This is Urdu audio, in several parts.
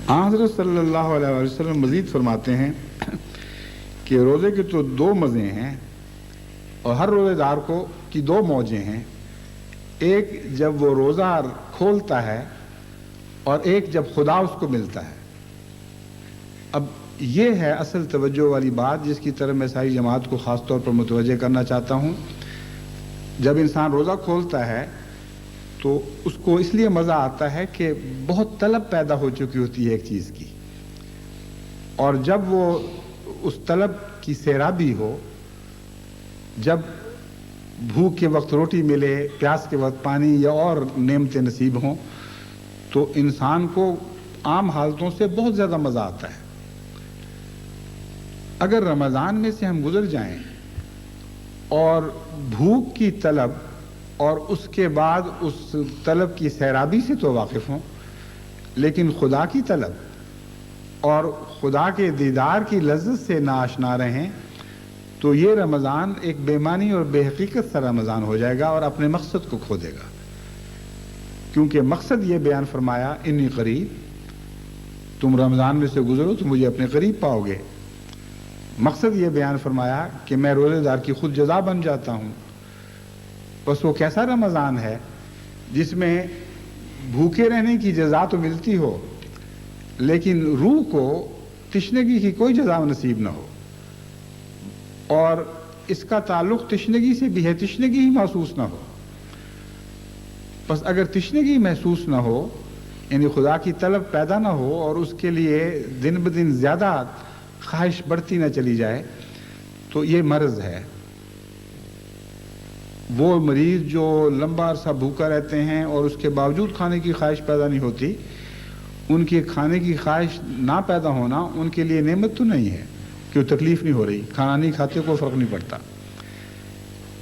حضرت صلی اللہ علیہ وسلم مزید فرماتے ہیں کہ روزے کے تو دو مزے ہیں اور ہر روزے دار کو کی دو موجیں ہیں، ایک جب وہ روزہ کھولتا ہے اور ایک جب خدا اس کو ملتا ہے۔ اب یہ ہے اصل توجہ والی بات جس کی طرف میں ساری جماعت کو خاص طور پر متوجہ کرنا چاہتا ہوں۔ جب انسان روزہ کھولتا ہے تو اس کو اس لیے مزہ آتا ہے کہ بہت طلب پیدا ہو چکی ہوتی ہے ایک چیز کی، اور جب وہ اس طلب کی سیرابی ہو، جب بھوک کے وقت روٹی ملے، پیاس کے وقت پانی یا اور نعمتیں نصیب ہوں، تو انسان کو عام حالتوں سے بہت زیادہ مزہ آتا ہے۔ اگر رمضان میں سے ہم گزر جائیں اور بھوک کی طلب اور اس کے بعد اس طلب کی سیرابی سے تو واقف ہوں، لیکن خدا کی طلب اور خدا کے دیدار کی لذت سے ناآشنا رہیں، تو یہ رمضان ایک بے معنی اور بے حقیقت سا رمضان ہو جائے گا اور اپنے مقصد کو کھو دے گا، کیونکہ مقصد یہ بیان فرمایا انی قریب، تم رمضان میں سے گزرو تو مجھے اپنے قریب پاؤ گے۔ مقصد یہ بیان فرمایا کہ میں روزے دار کی خود جزا بن جاتا ہوں۔ بس وہ کیسا رمضان ہے جس میں بھوکے رہنے کی جزا تو ملتی ہو لیکن روح کو تشنگی کی کوئی جزا نصیب نہ ہو، اور اس کا تعلق تشنگی سے بھی ہے، تشنگی ہی محسوس نہ ہو۔ بس اگر تشنگی محسوس نہ ہو، یعنی خدا کی طلب پیدا نہ ہو اور اس کے لیے دن بدن زیادہ خواہش بڑھتی نہ چلی جائے، تو یہ مرض ہے۔ وہ مریض جو لمبا عرصہ بھوکا رہتے ہیں اور اس کے باوجود کھانے کی خواہش پیدا نہیں ہوتی، ان کے کھانے کی خواہش نہ پیدا ہونا ان کے لیے نعمت تو نہیں ہے کہ وہ تکلیف نہیں ہو رہی، کھانا نہیں کھاتے کوئی فرق نہیں پڑتا۔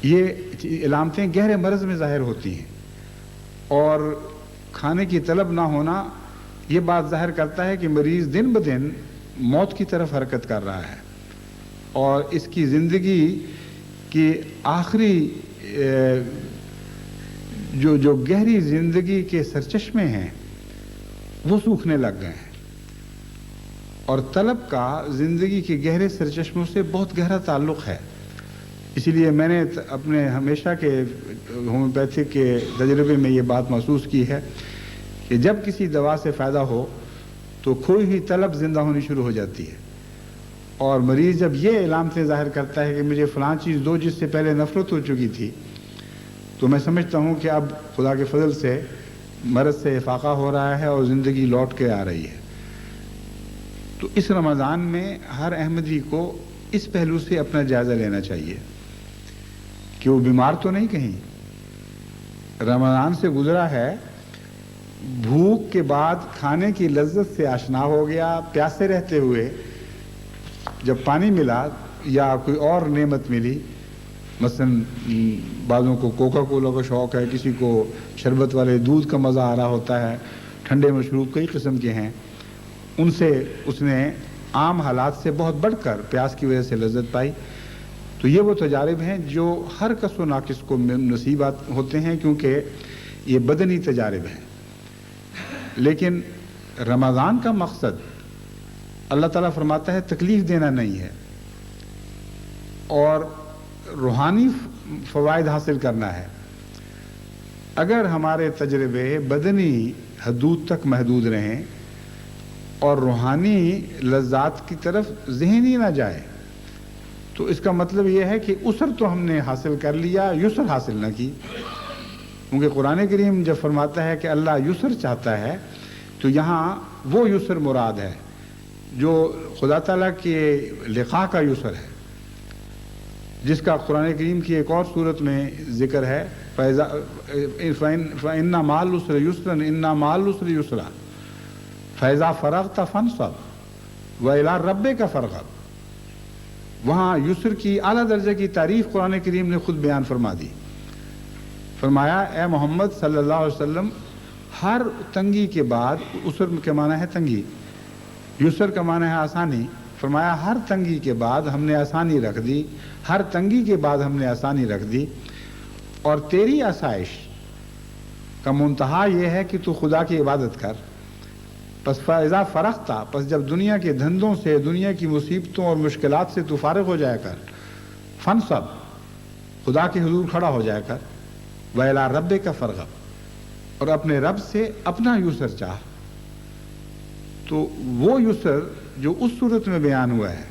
یہ علامتیں گہرے مرض میں ظاہر ہوتی ہیں، اور کھانے کی طلب نہ ہونا یہ بات ظاہر کرتا ہے کہ مریض دن بدن موت کی طرف حرکت کر رہا ہے، اور اس کی زندگی کی آخری جو گہری زندگی کے سرچشمے ہیں وہ سوکھنے لگ گئے ہیں، اور طلب کا زندگی کے گہرے سرچشموں سے بہت گہرا تعلق ہے۔ اسی لیے میں نے اپنے ہمیشہ کے ہومیوپیتھک کے تجربے میں یہ بات محسوس کی ہے کہ جب کسی دوا سے فائدہ ہو تو کھوئی ہوئی طلب زندہ ہونی شروع ہو جاتی ہے، اور مریض جب یہ علامتیں ظاہر کرتا ہے کہ مجھے فلاں چیز دو جس سے پہلے نفرت ہو چکی تھی، تو میں سمجھتا ہوں کہ اب خدا کے فضل سے مرض سے افاقہ ہو رہا ہے اور زندگی لوٹ کے آ رہی ہے۔ تو اس رمضان میں ہر احمدی کو اس پہلو سے اپنا جائزہ لینا چاہیے کہ وہ بیمار تو نہیں کہیں۔ رمضان سے گزرا ہے، بھوک کے بعد کھانے کی لذت سے آشنا ہو گیا، پیاسے رہتے ہوئے جب پانی ملا یا کوئی اور نعمت ملی، مثلا بعضوں کو کوکا کولا کا شوق ہے، کسی کو شربت والے دودھ کا مزہ آ رہا ہوتا ہے، ٹھنڈے مشروب کئی قسم کے ہیں، ان سے اس نے عام حالات سے بہت بڑھ کر پیاس کی وجہ سے لذت پائی۔ تو یہ وہ تجارب ہیں جو ہر کس و ناقص کو نصیبات ہوتے ہیں، کیونکہ یہ بدنی تجارب ہیں۔ لیکن رمضان کا مقصد اللہ تعالیٰ فرماتا ہے تکلیف دینا نہیں ہے، اور روحانی فوائد حاصل کرنا ہے۔ اگر ہمارے تجربے بدنی حدود تک محدود رہیں اور روحانی لذات کی طرف ذہن ہی نہ جائے، تو اس کا مطلب یہ ہے کہ عسر تو ہم نے حاصل کر لیا، یسر حاصل نہ کی۔ کیونکہ قرآن کریم جب فرماتا ہے کہ اللہ یسر چاہتا ہے، تو یہاں وہ یسر مراد ہے جو خدا تعالیٰ کے لقاء کا یسر ہے، جس کا قرآن کریم کی ایک اور صورت میں ذکر ہے، فَإِنَّ مَعَ الْعُسْرِ يُسْرًا إِنَّ مَعَ الْعُسْرِ يُسْرًا فَإِذَا فَرَغْتَ فَانصَبْ وَإِلَىٰ رَبِّكَ فَارْغَب۔ وہاں یسر کی اعلیٰ درجے کی تعریف قرآن کریم نے خود بیان فرما دی۔ فرمایا اے محمد صلی اللہ علیہ وسلم، ہر تنگی کے بعد، عسر کے معنی ہے تنگی، یسر کا معنی ہے آسانی، فرمایا ہر تنگی کے بعد ہم نے آسانی رکھ دی، ہر تنگی کے بعد ہم نے آسانی رکھ دی، اور تیری آسائش کا منتہا یہ ہے کہ تو خدا کی عبادت کر، پس فاذا فرغتا، پس جب دنیا کے دھندوں سے، دنیا کی مصیبتوں اور مشکلات سے تو فارغ ہو جایا کر، فنصب، خدا کے حضور کھڑا ہو جایا کر، وَإِلَىٰ رَبِّكَ فَارْغَب، اور اپنے رب سے اپنا یسر چاہ۔ تو وہ یسر جو اس صورت میں بیان ہوا ہے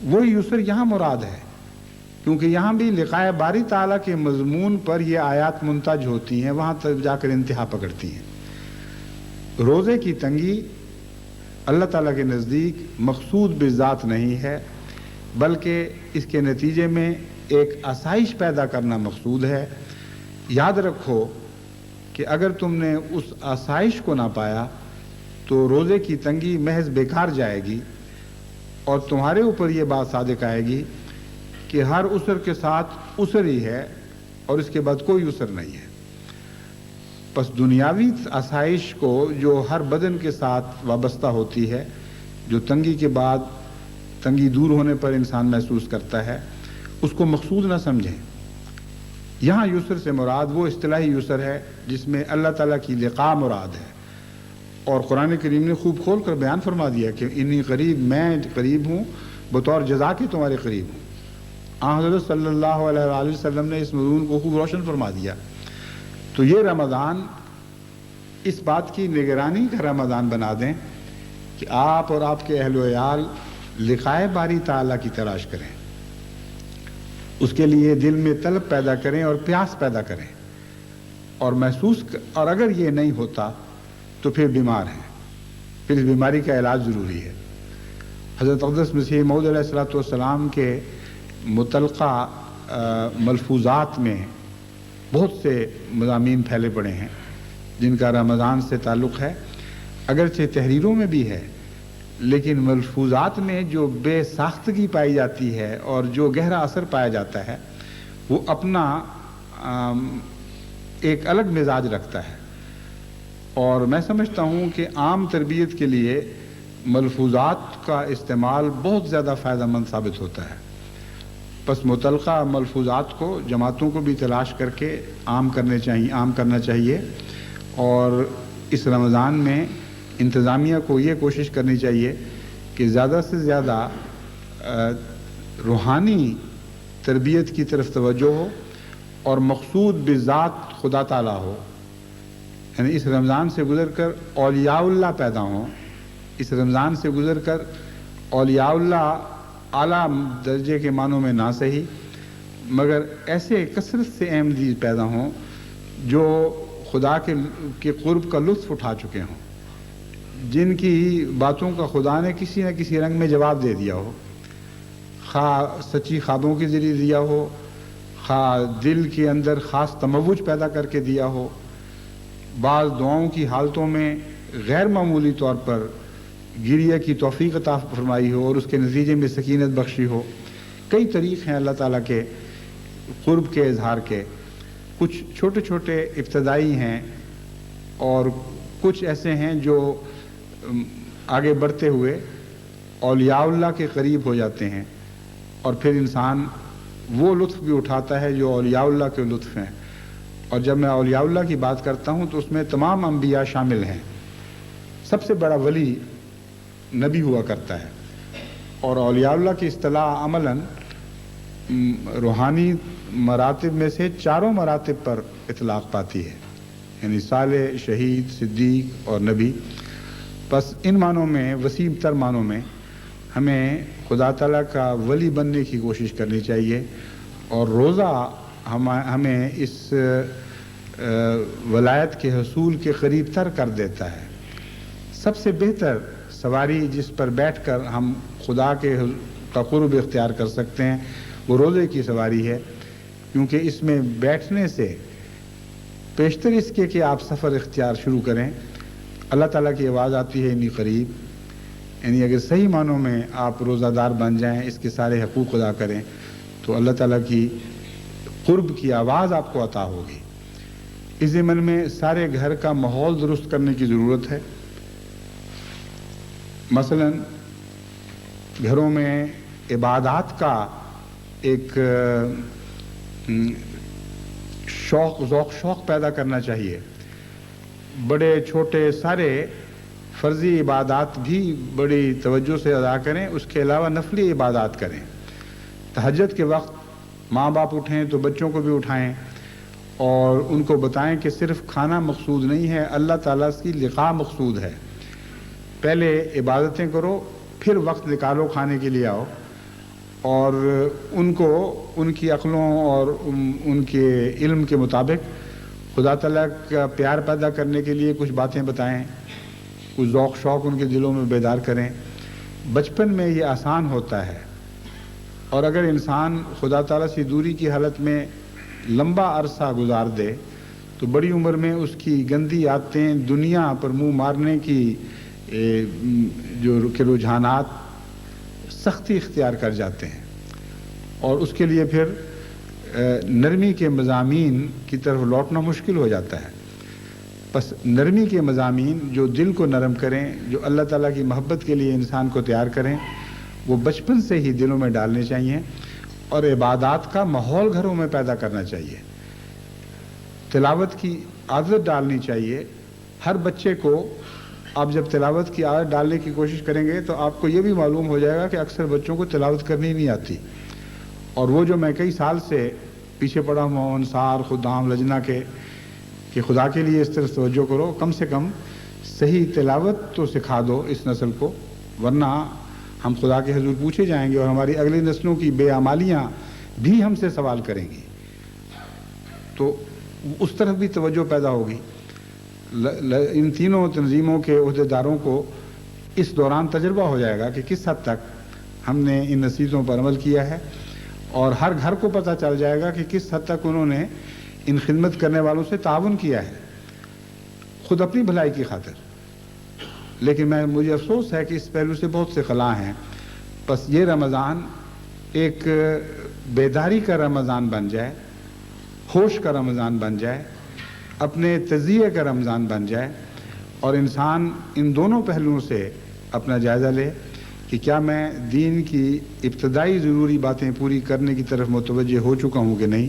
وہی یسر یہاں مراد ہے، کیونکہ یہاں بھی لقائے باری تعالیٰ کے مضمون پر یہ آیات منتج ہوتی ہیں، وہاں تک جا کر انتہا پکڑتی ہیں۔ روزے کی تنگی اللہ تعالیٰ کے نزدیک مقصود بذات نہیں ہے، بلکہ اس کے نتیجے میں ایک آسائش پیدا کرنا مقصود ہے۔ یاد رکھو کہ اگر تم نے اس آسائش کو نہ پایا تو روزے کی تنگی محض بیکار جائے گی، اور تمہارے اوپر یہ بات صادق آئے گی کہ ہر عسر کے ساتھ عسر ہی ہے اور اس کے بعد کوئی عسر نہیں ہے۔ پس دنیاوی آسائش کو جو ہر بدن کے ساتھ وابستہ ہوتی ہے، جو تنگی کے بعد، تنگی دور ہونے پر انسان محسوس کرتا ہے، اس کو مقصود نہ سمجھیں۔ یہاں یسر سے مراد وہ اصطلاحی یسر ہے جس میں اللہ تعالیٰ کی لقاء مراد ہے، اور قرآن کریم نے خوب کھول کر بیان فرما دیا کہ انی قریب، میں قریب ہوں، بطور جزا کے تمہارے قریب ہوں۔ حضرت صلی اللہ علیہ وآلہ وسلم نے اس مضمون کو خوب روشن فرما دیا۔ تو یہ رمضان اس بات کی نگرانی کا رمضان بنا دیں کہ آپ اور آپ کے اہل و عیال لقائے باری تعالیٰ کی تلاش کریں، اس کے لیے دل میں طلب پیدا کریں اور پیاس پیدا کریں، اور اور اگر یہ نہیں ہوتا تو پھر بیمار ہیں، پھر اس بیماری کا علاج ضروری ہے۔ حضرت اقدس مسیح موعود علیہ الصلوۃ والسلام کے متعلقہ ملفوظات میں بہت سے مضامین پھیلے پڑے ہیں جن کا رمضان سے تعلق ہے، اگرچہ تحریروں میں بھی ہے، لیکن ملفوظات میں جو بے ساختگی پائی جاتی ہے اور جو گہرا اثر پایا جاتا ہے وہ اپنا ایک الگ مزاج رکھتا ہے، اور میں سمجھتا ہوں کہ عام تربیت کے لیے ملفوظات کا استعمال بہت زیادہ فائدہ مند ثابت ہوتا ہے۔ پس متعلقہ ملفوظات کو جماعتوں کو بھی تلاش کر کے عام کرنا چاہیے، اور اس رمضان میں انتظامیہ کو یہ کوشش کرنی چاہیے کہ زیادہ سے زیادہ روحانی تربیت کی طرف توجہ ہو اور مقصود بذات خدا تعالیٰ ہو، یعنی اس رمضان سے گزر کر اولیاء اللہ پیدا ہوں، اس رمضان سے گزر کر اولیاء اللہ اعلیٰ درجے کے معنوں میں نہ صحیح مگر ایسے کثرت سے احمدی پیدا ہوں جو خدا کے قرب کا لطف اٹھا چکے ہوں، جن کی باتوں کا خدا نے کسی نہ کسی رنگ میں جواب دے دیا ہو، خواہ سچی خوابوں کے ذریعے دیا ہو، خواہ دل کے اندر خاص تموج پیدا کر کے دیا ہو، بعض دعاؤں کی حالتوں میں غیر معمولی طور پر گریہ کی توفیق عطا فرمائی ہو اور اس کے نتیجے میں سکینت بخشی ہو۔ کئی طریق ہیں اللہ تعالیٰ کے قرب کے اظہار کے، کچھ چھوٹے چھوٹے ابتدائی ہیں اور کچھ ایسے ہیں جو آگے بڑھتے ہوئے اولیاء اللہ کے قریب ہو جاتے ہیں، اور پھر انسان وہ لطف بھی اٹھاتا ہے جو اولیاء اللہ کے لطف ہیں۔ اور جب میں اولیاء اللہ کی بات کرتا ہوں تو اس میں تمام انبیاء شامل ہیں۔ سب سے بڑا ولی نبی ہوا کرتا ہے، اور اولیاء اللہ کی اصطلاح عملاً روحانی مراتب میں سے 4 مراتب پر اطلاق پاتی ہے، یعنی صالح، شہید، صدیق اور نبی۔ پس ان معنوں میں، وسیع تر معنوں میں، ہمیں خدا تعالیٰ کا ولی بننے کی کوشش کرنی چاہیے، اور روزہ ہمیں اس ولایت کے حصول کے قریب تر کر دیتا ہے۔ سب سے بہتر سواری جس پر بیٹھ کر ہم خدا کے قرب اختیار کر سکتے ہیں وہ روزے کی سواری ہے، کیونکہ اس میں بیٹھنے سے پیشتر اس کے کہ آپ سفر اختیار شروع کریں، اللہ تعالیٰ کی آواز آتی ہے انی قریب، یعنی اگر صحیح معنوں میں آپ روزہ دار بن جائیں، اس کے سارے حقوق ادا کریں، تو اللہ تعالیٰ کی قرب کی آواز آپ کو عطا ہوگی۔ اس ضمن میں سارے گھر کا ماحول درست کرنے کی ضرورت ہے۔ مثلا گھروں میں عبادات کا ایک ذوق شوق پیدا کرنا چاہیے۔ بڑے چھوٹے سارے فرضی عبادات بھی بڑی توجہ سے ادا کریں، اس کے علاوہ نفلی عبادات کریں۔ تہجد کے وقت ماں باپ اٹھیں تو بچوں کو بھی اٹھائیں اور ان کو بتائیں کہ صرف کھانا مقصود نہیں ہے، اللہ تعالیٰ کی لقاء مقصود ہے۔ پہلے عبادتیں کرو، پھر وقت نکالو کھانے کے لیے آؤ، اور ان کو ان کی عقلوں اور ان کے علم کے مطابق خدا تعالیٰ کا پیار پیدا کرنے کے لیے کچھ باتیں بتائیں، کچھ ذوق شوق ان کے دلوں میں بیدار کریں۔ بچپن میں یہ آسان ہوتا ہے، اور اگر انسان خدا تعالیٰ سے دوری کی حالت میں لمبا عرصہ گزار دے تو بڑی عمر میں اس کی گندی عادتیں، دنیا پر منہ مارنے کی جو رجحانات سختی اختیار کر جاتے ہیں، اور اس کے لیے پھر نرمی کے مضامین کی طرف لوٹنا مشکل ہو جاتا ہے۔ بس نرمی کے مضامین جو دل کو نرم کریں، جو اللہ تعالیٰ کی محبت کے لیے انسان کو تیار کریں، وہ بچپن سے ہی دلوں میں ڈالنے چاہیے، اور عبادات کا ماحول گھروں میں پیدا کرنا چاہیے۔ تلاوت کی عادت ڈالنی چاہیے ہر بچے کو۔ آپ جب تلاوت کی عادت ڈالنے کی کوشش کریں گے تو آپ کو یہ بھی معلوم ہو جائے گا کہ اکثر بچوں کو تلاوت کرنی نہیں آتی، اور وہ جو میں کئی سال سے پیچھے پڑا ہوں انصار خدام لجنہ کے کہ خدا کے لیے اس طرح توجہ کرو، کم سے کم صحیح تلاوت تو سکھا دو اس نسل کو، ورنہ ہم خدا کے حضور پوچھے جائیں گے اور ہماری اگلی نسلوں کی بے عمالیاں بھی ہم سے سوال کریں گی، تو اس طرف بھی توجہ پیدا ہوگی۔ ان تینوں تنظیموں کے عہدیداروں کو اس دوران تجربہ ہو جائے گا کہ کس حد تک ہم نے ان نصیحتوں پر عمل کیا ہے، اور ہر گھر کو پتہ چل جائے گا کہ کس حد تک انہوں نے ان خدمت کرنے والوں سے تعاون کیا ہے، خود اپنی بھلائی کی خاطر۔ لیکن مجھے افسوس ہے کہ اس پہلو سے بہت سے خلا ہیں۔ بس یہ رمضان ایک بیداری کا رمضان بن جائے، ہوش کا رمضان بن جائے، اپنے تجزیے کا رمضان بن جائے، اور انسان ان دونوں پہلوؤں سے اپنا جائزہ لے کہ کیا میں دین کی ابتدائی ضروری باتیں پوری کرنے کی طرف متوجہ ہو چکا ہوں کہ نہیں،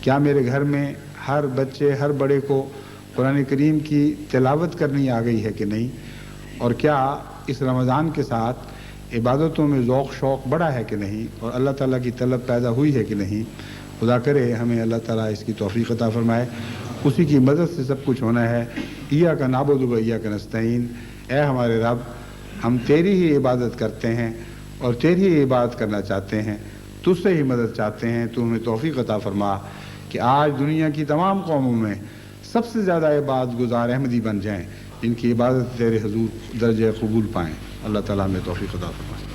کیا میرے گھر میں ہر بچے ہر بڑے کو قرآن کریم کی تلاوت کرنی آ گئی ہے کہ نہیں، اور کیا اس رمضان کے ساتھ عبادتوں میں ذوق شوق بڑھا ہے کہ نہیں، اور اللہ تعالیٰ کی طلب پیدا ہوئی ہے کہ نہیں۔ خدا کرے ہمیں اللہ تعالیٰ اس کی توفیق عطا فرمائے، اسی کی مدد سے سب کچھ ہونا ہے۔ ایاک نعبد و ایاک نستعین، اے ہمارے رب، ہم تیری ہی عبادت کرتے ہیں اور تیری ہی عبادت کرنا چاہتے ہیں، تجھ سے ہی مدد چاہتے ہیں، تو ہمیں توفیق عطا فرما کہ آج دنیا کی تمام قوموں میں سب سے زیادہ عبادت گزار احمدی بن جائیں، جن کی عبادت تیرے حضور درجہ قبول پائیں۔ اللہ تعالیٰ ہمیں توفیق عطا فرمائے۔